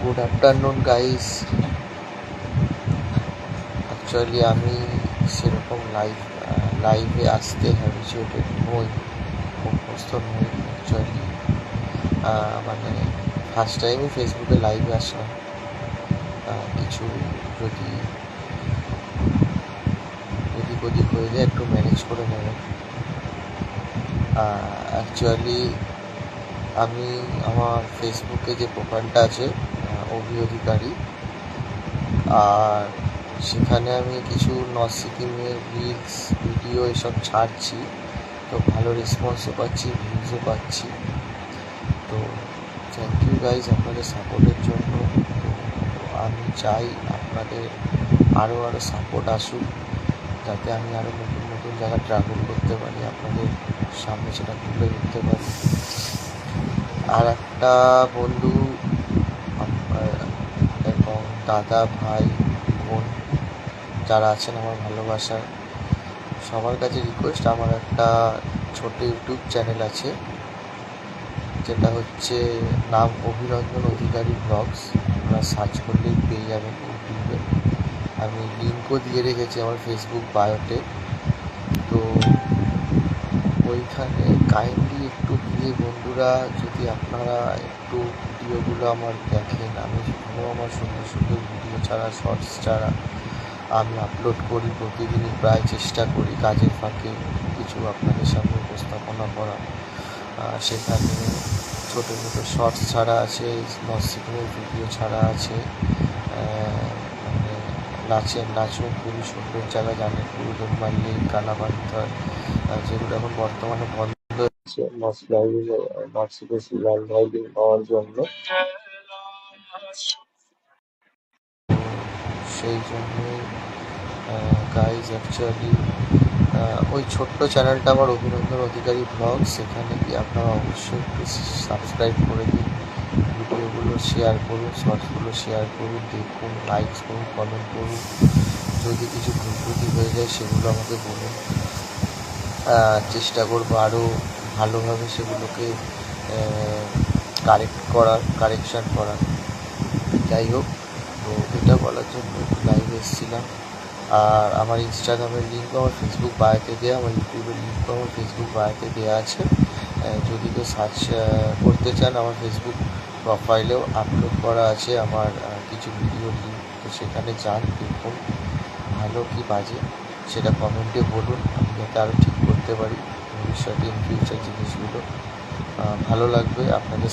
Good afternoon guys. Actually আমি সেরকম লাইভে আসতে হ্যাবিচুয়েটেড নই, অভ্যস্ত নই অ্যাকচুয়ালি। মানে ফার্স্ট টাইমই ফেসবুকে লাইভে আসলাম। কিছু যদি এদিক ওদিক হয়ে যায় একটু ম্যানেজ করে নেবেন। অ্যাকচুয়ালি আমি আমার ফেসবুকে যে প্রোফাইলটা আছে অভি অধিকারী, আর সেখানে আমি কিছু নর্থ সিকিমের রিলস ভিডিও এসব ছাড়ছি, তো ভালো রেসপন্সও পাচ্ছি, ভিউজও পাচ্ছি। তো থ্যাংক ইউ গাইজ আপনাদের সাপোর্টের জন্য। তো আমি চাই আপনাদের আরও সাপোর্ট আসুক, যাতে আমি আরও নতুন নতুন জায়গা ট্রাভেল করতে পারি, আপনাদের সামনে সেটা তুলে ধরতে পারি। আর একটা বন্ধু এবং দাদা, ভাই, বোন যারা আছেন আমার ভালোবাসার, সবার কাছে রিকোয়েস্ট, আমার একটা ছোট ইউটিউব চ্যানেল আছে, যেটা হচ্ছে নাম অভিনন্দন অধিকারী ব্লগস। আপনারা সার্চ করলেই পেয়ে যাবেন ইউটিউবে। আমি লিঙ্কও দিয়ে রেখেছি আমার ফেসবুক বায়োতে। তো ওইখানে কাইন্ডলি একটু গিয়ে বন্ধুরা, যদি আপনারা একটু ভিডিওগুলো আমার দেখেন, আমি সেখানেও আমার সুন্দর সুন্দর ভিডিও ছাড়া, শর্টস ছাড়া আমি আপলোড করি প্রতিদিনই। প্রায় চেষ্টা করি কাজের ফাঁকে কিছু আপনাদের সামনে উপস্থাপনা করা। সেখানে ছোটো ছোটো শর্টস ছাড়া আছে, নর্থ সিকিমের ভিডিও ছাড়া আছে। মানে নাচন খুবই সুন্দর জায়গা, জানেন, গুরুদেব মাল্লি, কালাপাথর, যেগুলো এখন বর্তমানে বন্ধ হয়েছে নর্থ সিকিম ড্রাইভিং হওয়ার জন্য। সেই জন্যই গাইজ অ্যাকচুয়ালি ওই ছোট্ট চ্যানেলটা আমার অভিনন্দন অধিকারী ব্লগ, সেখানে গিয়ে আপনারা অবশ্যই একটু সাবস্ক্রাইব করে দিন, ভিডিওগুলো শেয়ার করুন, শর্টসগুলো শেয়ার করুন, দেখুন, লাইকস করুন, কমেন্ট করুন। যদি কিছু ভুল ত্রুটি হয়ে যায় সেগুলো আমাকে বলুন, চেষ্টা করবো আরও ভালোভাবে সেগুলোকে কারেকশান করার। যাই হোক, তো এটা বলার জন্য লাইভে এসেছিলাম। আর আমার ইনস্টাগ্রামের লিঙ্কও আমার ফেসবুক বায়োতে দেওয়া, আমার ইউটিউবের লিঙ্কও আমার ফেসবুক বায়োতে দেওয়া আছে। যদি কেউ সার্চ করতে চান, আমার ফেসবুক প্রোফাইলেও আপলোড করা আছে আমার কিছু ভিডিও লিঙ্ক। তো সেখানে যান, দেখুন, ভালো কি বাজে সেটা কমেন্টে বলুন, আমি যাতে আরও ঠিক করতে পারি ভবিষ্যতে, ইন ফিউচার জিনিসগুলো ভালো লাগবে আপনাদের।